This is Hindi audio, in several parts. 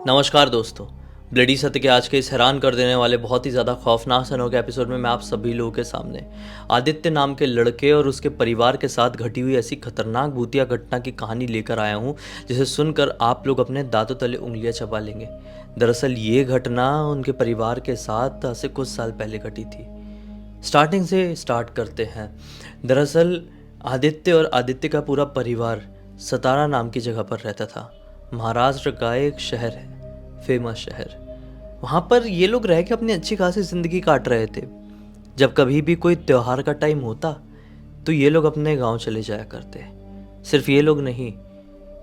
नमस्कार दोस्तों। ब्लडी सत्य के आज के इस हैरान कर देने वाले बहुत ही ज़्यादा खौफनाक सनों के एपिसोड में मैं आप सभी लोगों के सामने आदित्य नाम के लड़के और उसके परिवार के साथ घटी हुई ऐसी खतरनाक भूतिया घटना की कहानी लेकर आया हूँ जिसे सुनकर आप लोग अपने दांतों तले उंगलियां चबा लेंगे। दरअसल ये घटना उनके परिवार के साथ आज से कुछ साल पहले घटी थी। स्टार्टिंग से स्टार्ट करते हैं। दरअसल आदित्य और आदित्य का पूरा परिवार सतारा नाम की जगह पर रहता था। महाराष्ट्र का एक शहर है, फेमस शहर। वहाँ पर ये लोग रह के अपनी अच्छी खासी ज़िंदगी काट रहे थे। जब कभी भी कोई त्योहार का टाइम होता तो ये लोग अपने गांव चले जाया करते। सिर्फ ये लोग नहीं,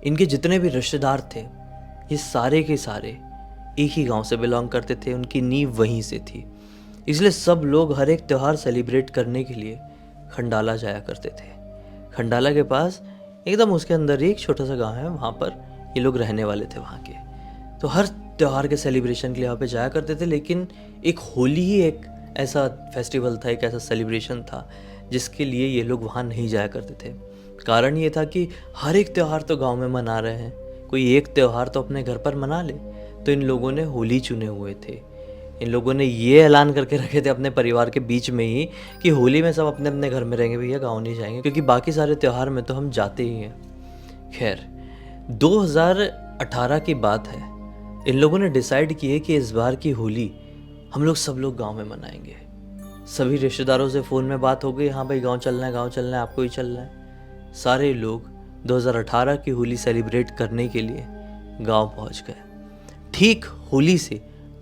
इनके जितने भी रिश्तेदार थे ये सारे के सारे एक ही गांव से बिलोंग करते थे। उनकी नींव वहीं से थी, इसलिए सब लोग हर एक त्यौहार सेलिब्रेट करने के लिए खंडाला जाया करते थे। खंडाला के पास एकदम उसके अंदर एक छोटा सा गांव है, वहाँ पर ये लोग रहने वाले थे वहाँ के। तो हर त्यौहार के सेलिब्रेशन के लिए वहाँ पे जाया करते थे, लेकिन एक होली ही एक ऐसा फेस्टिवल था, एक ऐसा सेलिब्रेशन था जिसके लिए ये लोग वहाँ नहीं जाया करते थे। कारण ये था कि हर एक त्यौहार तो गांव में मना रहे हैं, कोई एक त्यौहार तो अपने घर पर मना ले। तो इन लोगों ने होली चुने हुए थे। इन लोगों ने ये ऐलान करके रखे थे अपने परिवार के बीच में ही कि होली में सब अपने अपने घर में रहेंगे भैया, गाँव नहीं जाएंगे, क्योंकि बाकी सारे त्यौहार में तो हम जाते ही हैं। खैर 2018 की बात है। इन लोगों ने डिसाइड किए कि इस बार की होली हम लोग सब लोग गांव में मनाएंगे। सभी रिश्तेदारों से फ़ोन में बात हो गई, हाँ भाई गांव चलना है, गांव चलना है, आपको ही चलना है। सारे लोग 2018 की होली सेलिब्रेट करने के लिए गांव पहुंच गए। ठीक होली से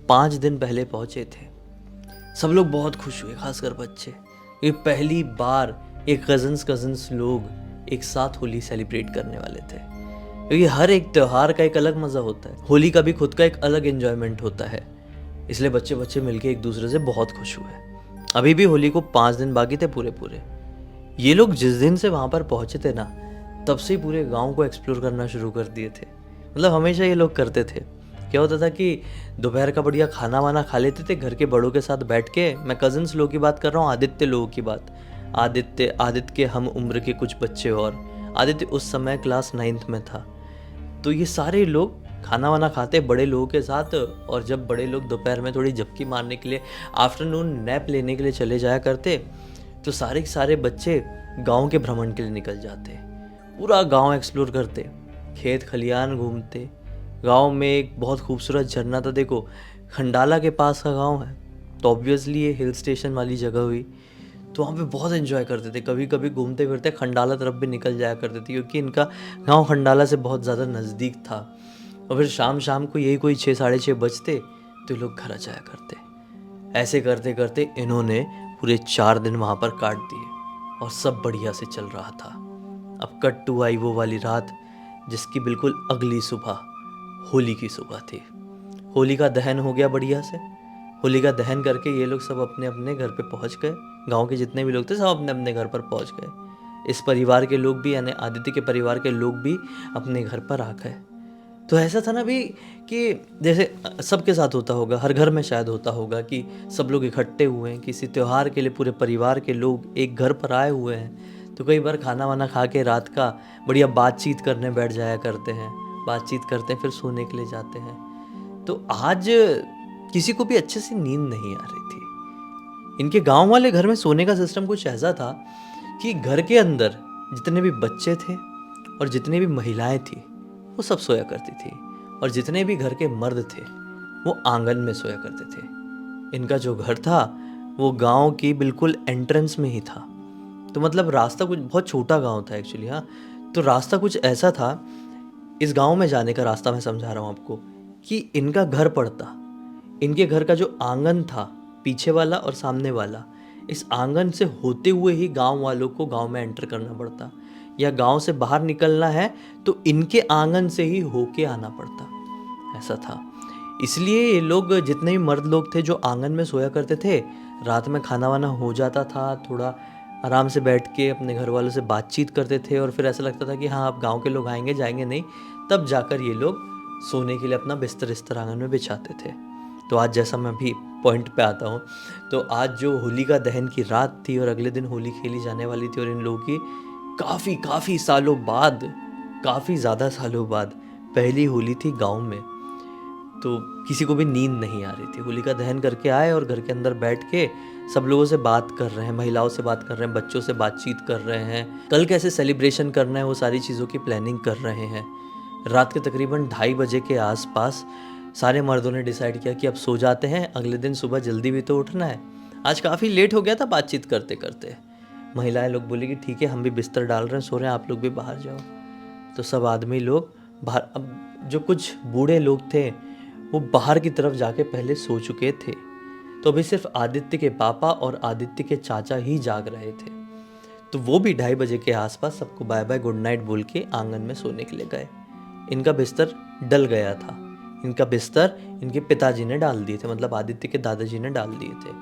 5 दिन पहले पहुंचे थे। सब लोग बहुत खुश हुए, खासकर बच्चे। ये पहली बार एक कज़न्स लोग एक साथ होली सेलिब्रेट करने वाले थे, क्योंकि हर एक त्यौहार का एक अलग मज़ा होता है। होली का भी खुद का एक अलग एंजॉयमेंट होता है, इसलिए बच्चे बच्चे मिलके एक दूसरे से बहुत खुश हुए। अभी भी होली को 5 दिन बाकी थे पूरे। ये लोग जिस दिन से वहाँ पर पहुँचे थे ना, तब से ही पूरे गाँव को एक्सप्लोर करना शुरू कर दिए थे। मतलब हमेशा ये लोग करते थे। क्या होता था कि दोपहर का बढ़िया खाना वाना खा लेते थे घर के बड़ों के साथ बैठ के। मैं कज़न्स लोगों की बात कर रहा हूँ, आदित्य लोगों की बात। आदित्य के हम उम्र के कुछ बच्चे, और आदित्य उस समय क्लास 9th में था। तो ये सारे लोग खाना वाना खाते बड़े लोगों के साथ, और जब बड़े लोग दोपहर में थोड़ी झपकी मारने के लिए, आफ्टरनून नैप लेने के लिए चले जाया करते, तो सारे के सारे बच्चे गांव के भ्रमण के लिए निकल जाते। पूरा गांव एक्सप्लोर करते, खेत खलियान घूमते। गांव में एक बहुत खूबसूरत झरना था। देखो, खंडाला के पास का गांव है, तो ऑब्वियसली ये हिल स्टेशन वाली जगह हुई, तो वहाँ पे बहुत एंजॉय करते थे। कभी कभी घूमते फिरते खंडाला तरफ भी निकल जाया करते थे, क्योंकि इनका गांव खंडाला से बहुत ज़्यादा नज़दीक था। और फिर शाम को यही कोई 6 साढ़े 6 बजते तो ये लोग घर आ जाया करते। ऐसे करते करते इन्होंने पूरे 4 दिन वहाँ पर काट दिए, और सब बढ़िया से चल रहा था। अब कट टू आई वो वाली रात, जिसकी बिल्कुल अगली सुबह होली की सुबह थी। होली का दहन हो गया बढ़िया से। होली का दहन करके ये लोग सब अपने अपने घर पे पहुंच गए। गांव के जितने भी लोग थे सब अपने अपने घर पर पहुंच गए। इस परिवार के लोग भी, यानी आदित्य के परिवार के लोग भी अपने घर पर आ गए। तो ऐसा था ना भी कि जैसे सबके साथ होता होगा, हर घर में शायद होता होगा कि सब लोग इकट्ठे हुए हैं किसी त्यौहार के लिए, पूरे परिवार के लोग एक घर पर आए हुए हैं। तो कई बार खाना वाना खा के रात का बढ़िया बातचीत करने बैठ जाया करते हैं, बातचीत करते हैं, फिर सोने के लिए जाते हैं। तो आज किसी को भी अच्छे से नींद नहीं आ रही थी। इनके गांव वाले घर में सोने का सिस्टम कुछ ऐसा था कि घर के अंदर जितने भी बच्चे थे और जितनी भी महिलाएं थी वो सब सोया करती थी, और जितने भी घर के मर्द थे वो आंगन में सोया करते थे। इनका जो घर था वो गांव की बिल्कुल एंट्रेंस में ही था। तो मतलब रास्ता कुछ बहुत छोटा गांव था एक्चुअली। हाँ, तो रास्ता कुछ ऐसा था, इस गांव में जाने का रास्ता मैं समझा रहा हूँ आपको, कि इनका घर पड़ता, इनके घर का जो आंगन था पीछे वाला और सामने वाला, इस आंगन से होते हुए ही गांव वालों को गांव में एंटर करना पड़ता, या गांव से बाहर निकलना है तो इनके आंगन से ही होके आना पड़ता। ऐसा था। इसलिए ये लोग जितने भी मर्द लोग थे जो आंगन में सोया करते थे, रात में खाना वाना हो जाता था, थोड़ा आराम से बैठ के अपने घर वालों से बातचीत करते थे, और फिर ऐसा लगता था कि हाँ अब गांव के लोग आएंगे, जाएंगे नहीं, तब जाकर ये लोग सोने के लिए अपना बिस्तर इस्तर आंगन में बिछाते थे। तो आज जैसा मैं अभी पॉइंट पे आता हूँ, तो आज जो होली का दहन की रात थी और अगले दिन होली खेली जाने वाली थी, और इन लोगों की काफ़ी सालों बाद, काफ़ी ज़्यादा सालों बाद पहली होली थी गांव में। तो किसी को भी नींद नहीं आ रही थी। होलिका दहन करके आए और घर के अंदर बैठ के सब लोगों से बात कर रहे हैं, महिलाओं से बात कर रहे हैं, बच्चों से बातचीत कर रहे हैं, कल कैसे सेलिब्रेशन करना है वो सारी चीज़ों की प्लानिंग कर रहे हैं। रात के तकरीबन 2:30 बजे के आसपास सारे मर्दों ने डिसाइड किया कि अब सो जाते हैं, अगले दिन सुबह जल्दी भी तो उठना है। आज काफ़ी लेट हो गया था बातचीत करते करते। महिलाएं लोग बोली कि ठीक है, हम भी बिस्तर डाल रहे हैं, सो रहे हैं, आप लोग भी बाहर जाओ। तो सब आदमी लोग बाहर, अब जो कुछ बूढ़े लोग थे वो बाहर की तरफ जाके पहले सो चुके थे, तो अभी सिर्फ आदित्य के पापा और आदित्य के चाचा ही जाग रहे थे। तो वो भी 2:30 बजे के आसपास सबको बाय बाय गुड नाइट बोल के आंगन में सोने के लिए गए। इनका बिस्तर डल गया था। इनका बिस्तर इनके पिताजी ने डाल दिए थे, मतलब आदित्य के दादाजी ने डाल दिए थे।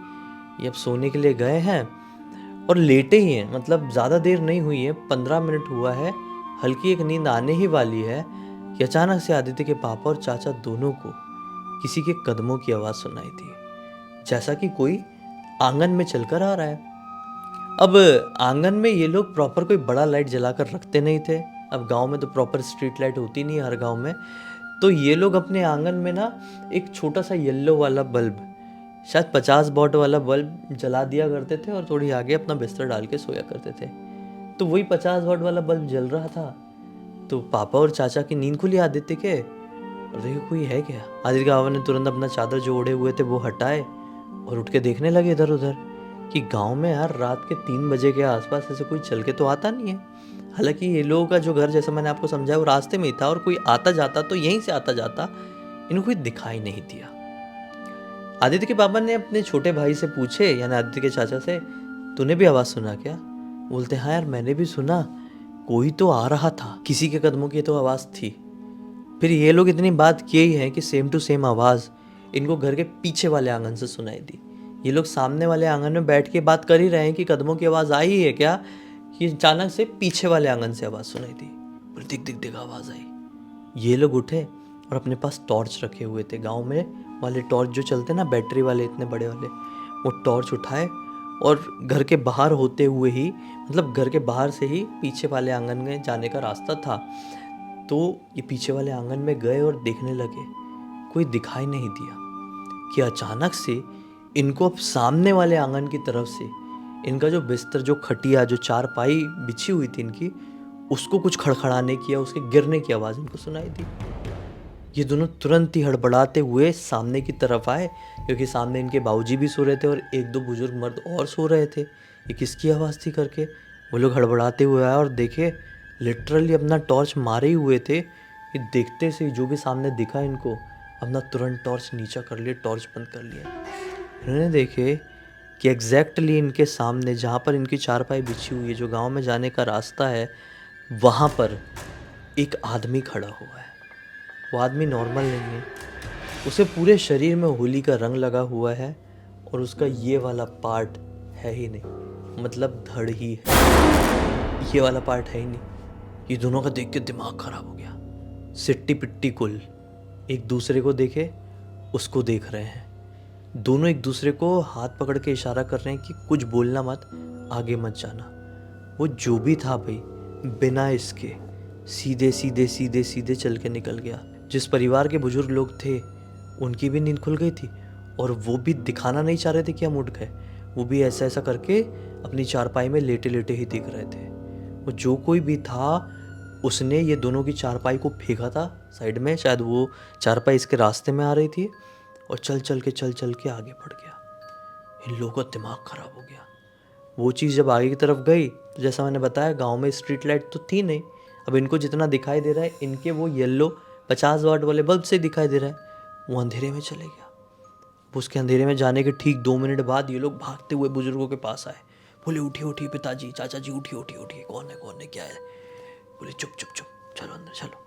ये अब सोने के लिए गए हैं और लेटे ही हैं, मतलब ज़्यादा देर नहीं हुई है, 15 मिनट हुआ है, हल्की एक नींद आने ही वाली है कि अचानक से आदित्य के पापा और चाचा दोनों को किसी के कदमों की आवाज़ सुनाई दी, जैसा कि कोई आंगन में चलकर आ रहा है। अब आंगन में ये लोग प्रॉपर कोई बड़ा लाइट जलाकर रखते नहीं थे। अब गांव में तो प्रॉपर स्ट्रीट लाइट होती नहीं है हर गांव में। तो ये लोग अपने आंगन में ना एक छोटा सा येलो वाला बल्ब, शायद 50 वॉट वाला बल्ब जला दिया करते थे और थोड़ी आगे अपना बिस्तर डाल के सोया करते थे। तो वही 50 वॉट वाला बल्ब जल रहा था। तो पापा और चाचा की नींद खुली आदित्य के, और देखो कोई है क्या। आदित्य के बाबा ने तुरंत अपना चादर जो ओढ़े हुए थे वो हटाए और उठ के देखने लगे इधर उधर कि गांव में यार रात के 3 बजे के आसपास ऐसे कोई चल के तो आता नहीं है। हालांकि ये लोगों का जो घर, जैसा मैंने आपको समझाया, वो रास्ते में ही था और कोई आता जाता तो यहीं से आता जाता, इनको कोई दिखाई नहीं दिया। आदित्य के पापा ने अपने छोटे भाई से पूछे, यानी आदित्य के चाचा से, तूने भी आवाज़ सुना क्या? बोलते हाँ यार मैंने भी सुना, कोई तो आ रहा था, किसी के कदमों की तो आवाज़ थी। फिर ये लोग इतनी बात किए ही हैं कि सेम टू सेम आवाज़ इनको घर के पीछे वाले आंगन से सुनाई दी। ये लोग सामने वाले आंगन में बैठ के बात कर ही रहे हैं कि कदमों की आवाज़ आई है क्या, कि अचानक से पीछे वाले आंगन से आवाज़ सुनाई दी। बोले दिख दिख दिख आवाज़ आई। ये लोग उठे और अपने पास टॉर्च रखे हुए थे, गांव में वाले टॉर्च जो चलते ना बैटरी वाले इतने बड़े वाले, वो टॉर्च उठाए और घर के बाहर होते हुए ही, मतलब घर के बाहर से ही पीछे वाले आंगन में जाने का रास्ता था। तो ये पीछे वाले आंगन में गए और देखने लगे, कोई दिखाई नहीं दिया कि अचानक से इनको अब सामने वाले आंगन की तरफ से इनका जो बिस्तर, जो खटिया, जो चारपाई बिछी हुई थी इनकी, उसको कुछ खड़खड़ाने की या उसके गिरने की आवाज़ इनको सुनाई दी। ये दोनों तुरंत ही हड़बड़ाते हुए सामने की तरफ आए, क्योंकि सामने इनके बाबूजी भी सो रहे थे और 1-2 बुजुर्ग मर्द और सो रहे थे। ये किसकी आवाज़ थी करके वो लोग हड़बड़ाते हुए आए और देखे, लिटरली अपना टॉर्च मारे ही हुए थे। ये देखते से जो भी सामने दिखा इनको, अपना तुरंत टॉर्च नीचा कर लिए, टॉर्च बंद कर लिया। इन्होंने देखे कि एग्जैक्टली इनके सामने जहाँ पर इनकी चारपाई बिछी हुई है, जो गांव में जाने का रास्ता है, वहाँ पर एक आदमी खड़ा हुआ है। वो आदमी नॉर्मल नहीं है, उसे पूरे शरीर में होली का रंग लगा हुआ है और उसका ये वाला पार्ट है ही नहीं, मतलब धड़ ही है, ये वाला पार्ट है ही नहीं। ये दोनों का देख के दिमाग खराब हो गया। सिट्टी पिट्टी कुल एक दूसरे को देखे, उसको देख रहे हैं। दोनों एक दूसरे को हाथ पकड़ के इशारा कर रहे हैं कि कुछ बोलना मत, आगे मत जाना। वो जो भी था भाई, बिना इसके सीधे सीधे सीधे सीधे चल के निकल गया। जिस परिवार के बुजुर्ग लोग थे उनकी भी नींद खुल गई थी और वो भी दिखाना नहीं चाह रहे थे कि हम उठ गए। वो भी ऐसा ऐसा करके अपनी चारपाई में लेटे लेटे ही दिख रहे थे। वो जो कोई भी था उसने ये दोनों की चारपाई को फेंका था साइड में, शायद वो चारपाई इसके रास्ते में आ रही थी, और चल चल के आगे बढ़ गया। इन लोगों का दिमाग खराब हो गया। वो चीज़ जब आगे की तरफ गई तो जैसा मैंने बताया, गांव में स्ट्रीट लाइट तो थी नहीं। अब इनको जितना दिखाई दे रहा है, इनके वो येलो 50 वाट वाले बल्ब से दिखाई दे रहा है। वो अंधेरे में चले गया। उसके अंधेरे में जाने के ठीक 2 मिनट बाद ये लोग भागते हुए बुजुर्गों के पास आए। बोले उठिए उठिए पिताजी, चाचा जी उठिए उठिए उठिए, कौन है क्या है? बोले चुप चुप चुप, चलो अंदर चलो।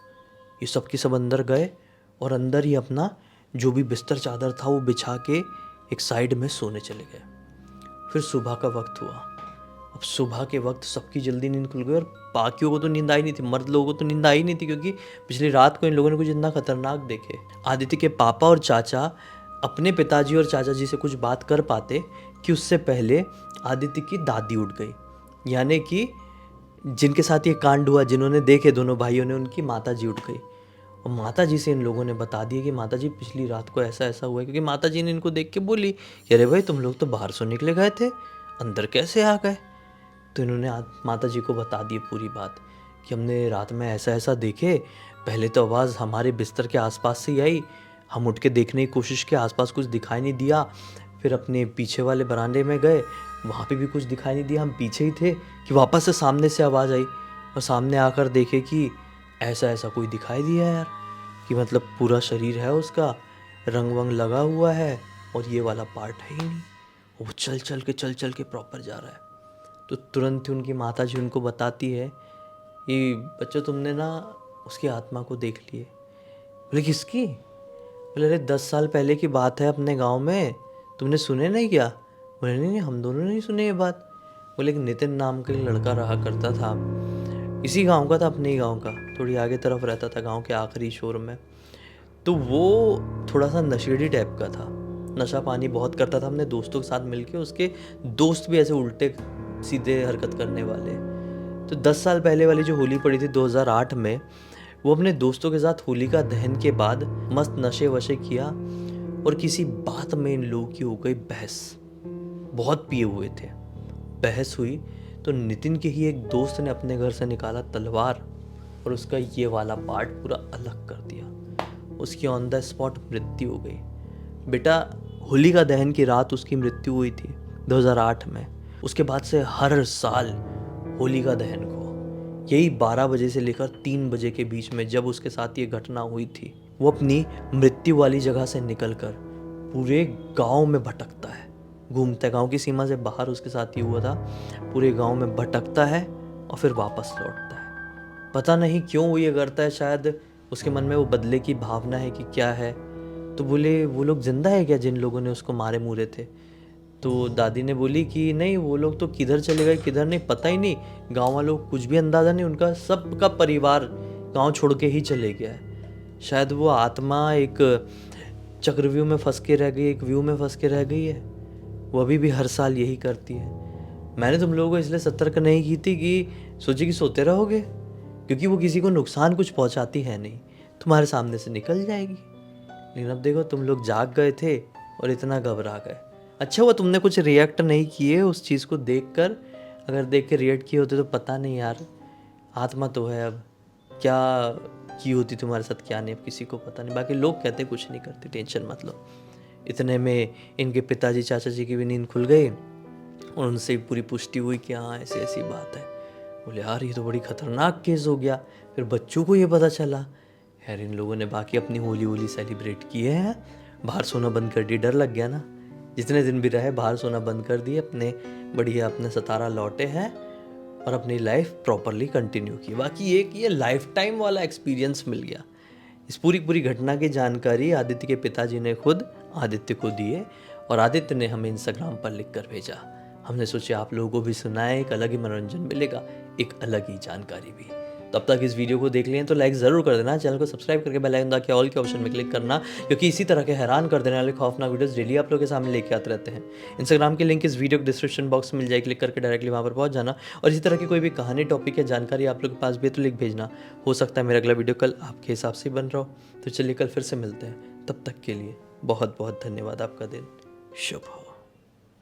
ये सब के सब अंदर गए और अंदर ही अपना जो भी बिस्तर चादर था वो बिछा के एक साइड में सोने चले गए। फिर सुबह का वक्त हुआ। अब सुबह के वक्त सबकी जल्दी नींद खुल गई और बाकियों को तो नींद आई नहीं थी, मर्द लोगों को तो नींद आई नहीं थी, क्योंकि पिछली रात को इन लोगों ने कुछ इतना खतरनाक देखे। आदित्य के पापा और चाचा अपने पिताजी और चाचा जी से कुछ बात कर पाते कि उससे पहले आदित्य की दादी उठ गई, यानी कि जिनके साथ ये कांड हुआ, जिन्होंने देखे दोनों भाइयों ने, उनकी माता जी उठ गई और माता जी से इन लोगों ने बता दिया कि माता जी पिछली रात को ऐसा ऐसा हुआ है, क्योंकि माता जी ने इनको देख के बोली कि अरे भाई तुम लोग तो बाहर सो निकले गए थे, अंदर कैसे आ गए। तो इन्होंने माता जी को बता दी पूरी बात कि हमने रात में ऐसा ऐसा देखे, पहले तो आवाज़ हमारे बिस्तर के आसपास से ही आई, हम उठ के देखने की कोशिश की, आसपास कुछ दिखाई नहीं दिया, फिर अपने पीछे वाले बरामदे में गए, वहाँ पे भी कुछ दिखाई नहीं दिया, हम पीछे ही थे कि वापस से सामने से आवाज़ आई और सामने आकर देखे कि ऐसा ऐसा कोई दिखाई दिया यार, कि मतलब पूरा शरीर है उसका, रंग वंग लगा हुआ है और ये वाला पार्ट है ही नहीं, वो चल चल के प्रॉपर जा रहा है। तो तुरंत ही उनकी माता जी उनको बताती है कि बच्चों तुमने ना उसकी आत्मा को देख लिए। बोले किसकी? बोले अरे 10 साल पहले की बात है अपने गांव में, तुमने सुने नहीं क्या? बोले नहीं हम दोनों ने नहीं सुने ये बात। बोले कि नितिन नाम का लड़का रहा करता था, इसी गांव का था, अपने ही गांव का, थोड़ी आगे तरफ रहता था, गांव के आखिरी शोर में। तो वो थोड़ा सा नशेड़ी टाइप का था, नशा पानी बहुत करता था, अपने दोस्तों के साथ मिलके, उसके दोस्त भी ऐसे उल्टे सीधे हरकत करने वाले। तो 10 साल पहले वाली जो होली पड़ी थी 2008 में, वो अपने दोस्तों के साथ होलिका दहन के बाद मस्त नशे वशे किया और किसी बात में इन लोगों की हो गई बहस, बहुत पिए हुए थे, बहस हुई तो नितिन के ही एक दोस्त ने अपने घर से निकाला तलवार और उसका ये वाला पार्ट पूरा अलग कर दिया, उसकी ऑन द स्पॉट मृत्यु हो गई। बेटा होलिका दहन की रात उसकी मृत्यु हुई थी 2008 में। उसके बाद से हर साल होलिका दहन को यही 12 बजे से लेकर 3 बजे के बीच में जब उसके साथ ये घटना हुई थी, वो अपनी मृत्यु वाली जगह से निकलकर पूरे गांव में भटकता है, घूमता है, गांव की सीमा से बाहर उसके साथ ये हुआ था, पूरे गांव में भटकता है और फिर वापस लौटता है। पता नहीं क्यों वो ये करता है, शायद उसके मन में वो बदले की भावना है कि क्या है। तो बोले वो लोग जिंदा है क्या जिन लोगों ने उसको मारे मुरे थे? तो दादी ने बोली कि नहीं वो लोग तो किधर चले गए किधर नहीं पता ही नहीं, गांव वालों को कुछ भी अंदाज़ा नहीं, उनका सबका परिवार गांव छोड़ के ही चले गया है। शायद वो आत्मा एक चक्रव्यूह में फंस के रह गई, एक व्यू में फंस के रह गई है, वो अभी भी हर साल यही करती है। मैंने तुम लोगों को इसलिए सतर्क नहीं की थी कि सोचे कि सोते रहोगे, क्योंकि वो किसी को नुकसान कुछ पहुंचाती है नहीं, तुम्हारे सामने से निकल जाएगी। लेकिन अब देखो तुम लोग जाग गए थे और इतना घबरा गए। अच्छा हुआ तुमने कुछ रिएक्ट नहीं किए उस चीज़ को देखकर, अगर देख के रिएक्ट किए होते तो पता नहीं यार, आत्मा तो है, अब क्या की होती तुम्हारे साथ क्या नहीं, अब किसी को पता नहीं। बाकी लोग कहते कुछ नहीं करते, टेंशन मत लो। इतने में इनके पिताजी चाचा जी की भी नींद खुल गई और उनसे पूरी पुष्टि हुई कि हाँ ऐसी ऐसी बात है। बोले यार ये तो बड़ी खतरनाक केस हो गया। फिर बच्चों को ये पता चला, यार इन लोगों ने बाकी अपनी होली होली सेलिब्रेट किए हैं, बाहर सोना बंद कर दिया, डर लग गया ना, जितने दिन भी रहे बाहर सोना बंद कर दिए, अपने बढ़िया अपने सतारा लौटे हैं और अपनी लाइफ प्रॉपरली कंटिन्यू की। बाकी एक ये लाइफ टाइम वाला एक्सपीरियंस मिल गया। इस पूरी घटना की जानकारी आदित्य के पिताजी ने खुद आदित्य को दिए और आदित्य ने हमें इंस्टाग्राम पर लिख कर भेजा। हमने सोचा आप लोगों को भी सुनाए, एक अलग ही मनोरंजन मिलेगा, एक अलग ही जानकारी भी। तब तक इस वीडियो को देख लें तो लाइक ज़रूर कर देना, चैनल को सब्सक्राइब करके बेल आइकन दबा के ऑल के ऑप्शन में क्लिक करना, क्योंकि इसी तरह के हैरान कर देने वाले खौफनाक वीडियोस डेली आप लोगों के सामने लेके आते रहते हैं। इंस्टाग्राम की लिंक इस वीडियो के डिस्क्रिप्शन बॉक्स में मिल जाए, क्लिक करके डायरेक्टली वहाँ पर पहुँच जाना। और इसी तरह की कोई भी कहानी, टॉपिक या जानकारी आप लोग के पास भी है तो लिख भेजना, हो सकता है मेरा अगला वीडियो कल आपके हिसाब से बन रहा हो। तो चलिए कल फिर से मिलते हैं, तब तक के लिए बहुत बहुत धन्यवाद। आपका दिन शुभ हो।